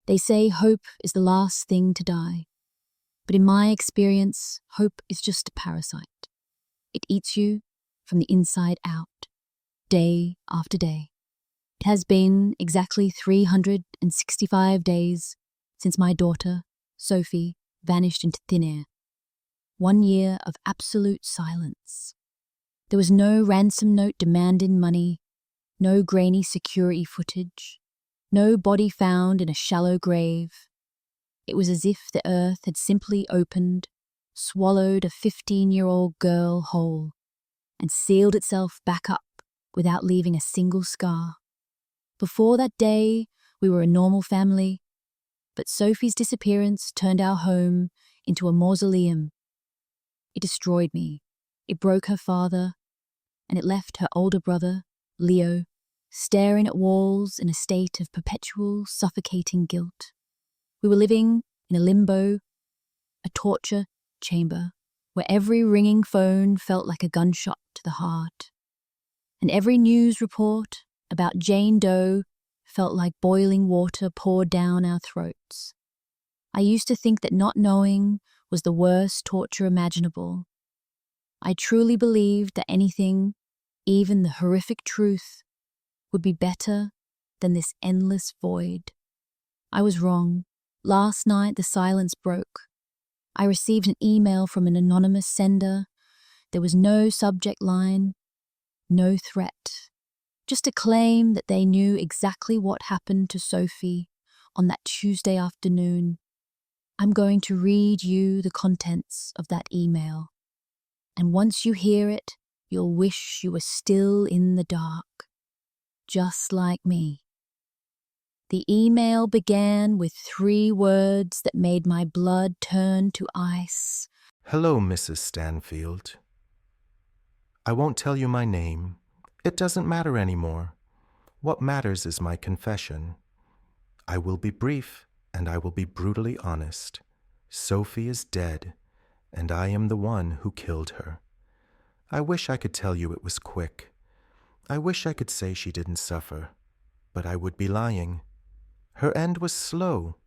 They say hope is the last thing to die. But in my experience, hope is just a parasite. It eats you from the inside out, day after day. It has been exactly 365 days since my daughter, Sophie, vanished into thin air. 1 year of absolute silence. There was no ransom note demanding money, no grainy security footage, no body found in a shallow grave. It was as if the earth had simply opened, swallowed a 15-year-old girl whole, and sealed itself back up without leaving a single scar. Before that day, we were a normal family, but Sophie's disappearance turned our home into a mausoleum. It destroyed me. It broke her father, and it left her older brother, Leo, staring at walls in a state of perpetual, suffocating guilt. We were living in a limbo, a torture chamber, where every ringing phone felt like a gunshot to the heart, and every news report about Jane Doe felt like boiling water poured down our throats. I used to think that not knowing was the worst torture imaginable. I truly believed that anything, even the horrific truth, would be better than this endless void. I was wrong. Last night the silence broke. I received an email from an anonymous sender. There was no subject line, no threat, just a claim that they knew exactly what happened to Sophie on that Tuesday afternoon. I'm going to read you the contents of that email, and once you hear it, you'll wish you were still in the dark, just like me. The email began with 3 words that made my blood turn to ice. Hello, Mrs. Stanfield. I won't tell you my name. It doesn't matter anymore. What matters is my confession. I will be brief, and I will be brutally honest. Sophie is dead, and I am the one who killed her. I wish I could tell you it was quick. I wish I could say she didn't suffer, but I would be lying. Her end was slow,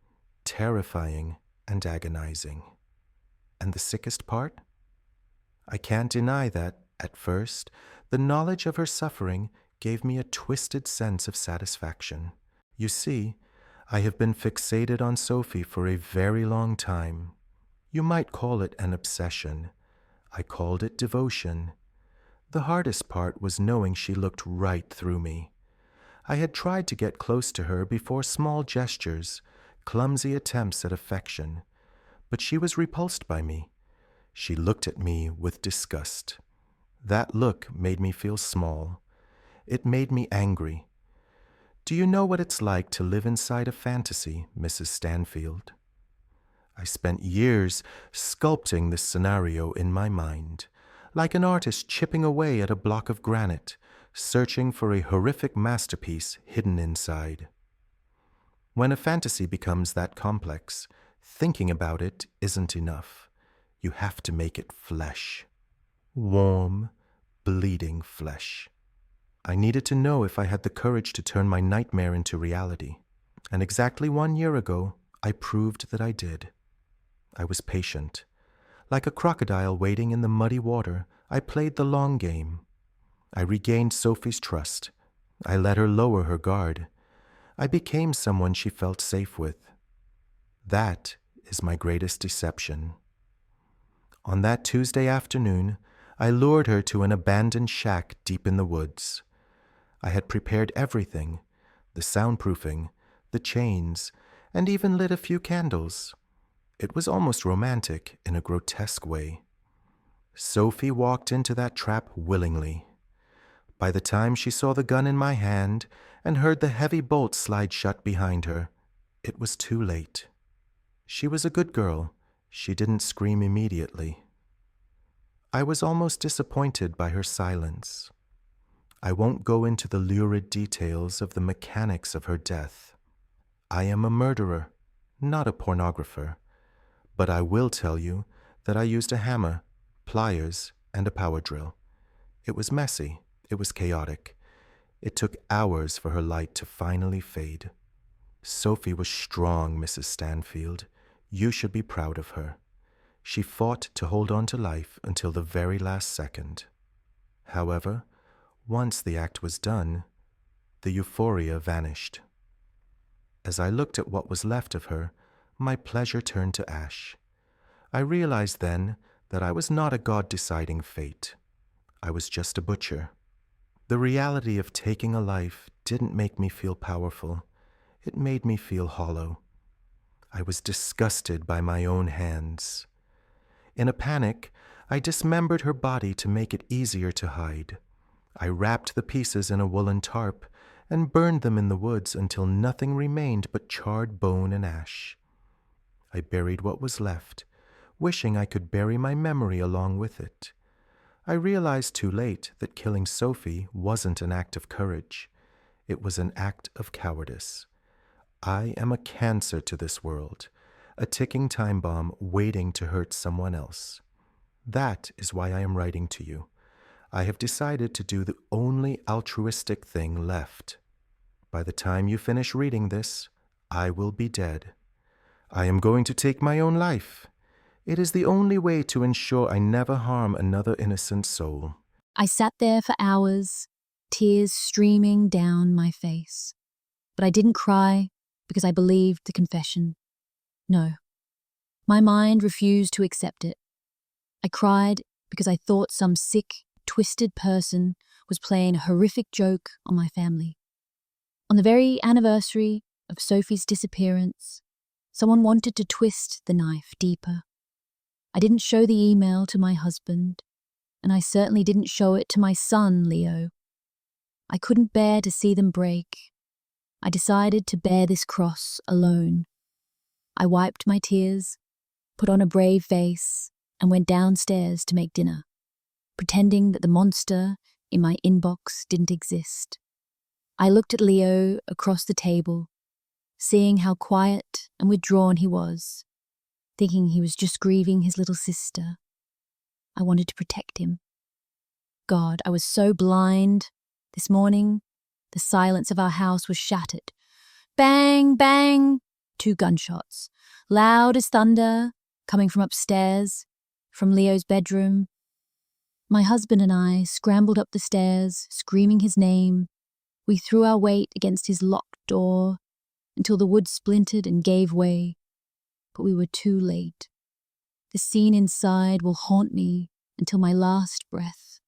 terrifying, and agonizing. And the sickest part? I can't deny that, at first, the knowledge of her suffering gave me a twisted sense of satisfaction. You see, I have been fixated on Sophie for a very long time. You might call it an obsession. I called it devotion. The hardest part was knowing she looked right through me. I had tried to get close to her before small gestures, clumsy attempts at affection, but she was repulsed by me. She looked at me with disgust. That look made me feel small. It made me angry. Do you know what it's like to live inside a fantasy, Mrs. Stanfield? I spent years sculpting this scenario in my mind, like an artist chipping away at a block of granite, searching for a horrific masterpiece hidden inside. When a fantasy becomes that complex, thinking about it isn't enough. You have to make it flesh. Warm, bleeding flesh. I needed to know if I had the courage to turn my nightmare into reality. And exactly 1 year ago, I proved that I did. I was patient. Like a crocodile wading in the muddy water, I played the long game. I regained Sophie's trust. I let her lower her guard. I became someone she felt safe with. That is my greatest deception. On that Tuesday afternoon, I lured her to an abandoned shack deep in the woods. I had prepared everything, the soundproofing, the chains, and even lit a few candles. It was almost romantic in a grotesque way. Sophie walked into that trap willingly. By the time she saw the gun in my hand and heard the heavy bolt slide shut behind her, it was too late. She was a good girl. She didn't scream immediately. I was almost disappointed by her silence. I won't go into the lurid details of the mechanics of her death. I am a murderer, not a pornographer, but I will tell you that I used a hammer, pliers, and a power drill. It was messy. It was chaotic. It took hours for her light to finally fade. Sophie was strong, Mrs. Stanfield. You should be proud of her. She fought to hold on to life until the very last second. However, once the act was done, the euphoria vanished. As I looked at what was left of her, my pleasure turned to ash. I realized then that I was not a God-deciding fate. I was just a butcher. The reality of taking a life didn't make me feel powerful. It made me feel hollow. I was disgusted by my own hands. In a panic, I dismembered her body to make it easier to hide. I wrapped the pieces in a woolen tarp and burned them in the woods until nothing remained but charred bone and ash. I buried what was left, wishing I could bury my memory along with it. I realized too late that killing Sophie wasn't an act of courage. It was an act of cowardice. I am a cancer to this world, a ticking time bomb waiting to hurt someone else. That is why I am writing to you. I have decided to do the only altruistic thing left. By the time you finish reading this, I will be dead. I am going to take my own life. It is the only way to ensure I never harm another innocent soul. I sat there for hours, tears streaming down my face. But I didn't cry because I believed the confession. No, my mind refused to accept it. I cried because I thought some sick, twisted person was playing a horrific joke on my family. On the very anniversary of Sophie's disappearance, someone wanted to twist the knife deeper. I didn't show the email to my husband, and I certainly didn't show it to my son, Leo. I couldn't bear to see them break. I decided to bear this cross alone. I wiped my tears, put on a brave face, and went downstairs to make dinner, pretending that the monster in my inbox didn't exist. I looked at Leo across the table, seeing how quiet and withdrawn he was, thinking he was just grieving his little sister. I wanted to protect him. God, I was so blind. This morning, the silence of our house was shattered. Bang, bang! 2 gunshots, loud as thunder, coming from upstairs, from Leo's bedroom. My husband and I scrambled up the stairs, screaming his name. We threw our weight against his locked door until the wood splintered and gave way. But we were too late. The scene inside will haunt me until my last breath.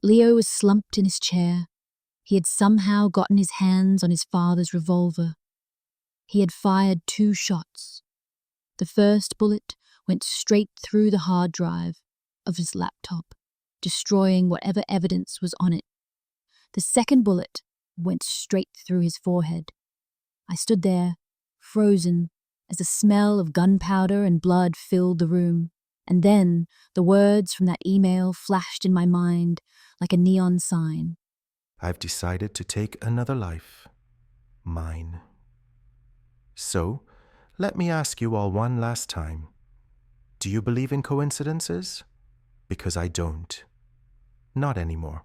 Leo was slumped in his chair. He had somehow gotten his hands on his father's revolver. He had fired 2 shots. The first bullet went straight through the hard drive of his laptop, destroying whatever evidence was on it. The second bullet went straight through his forehead. I stood there, frozen, as the smell of gunpowder and blood filled the room. And then the words from that email flashed in my mind like a neon sign. I've decided to take another life. Mine. So, let me ask you all one last time. Do you believe in coincidences? Because I don't. Not anymore.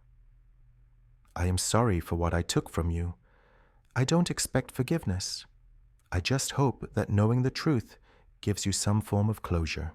I am sorry for what I took from you. I don't expect forgiveness. I just hope that knowing the truth gives you some form of closure.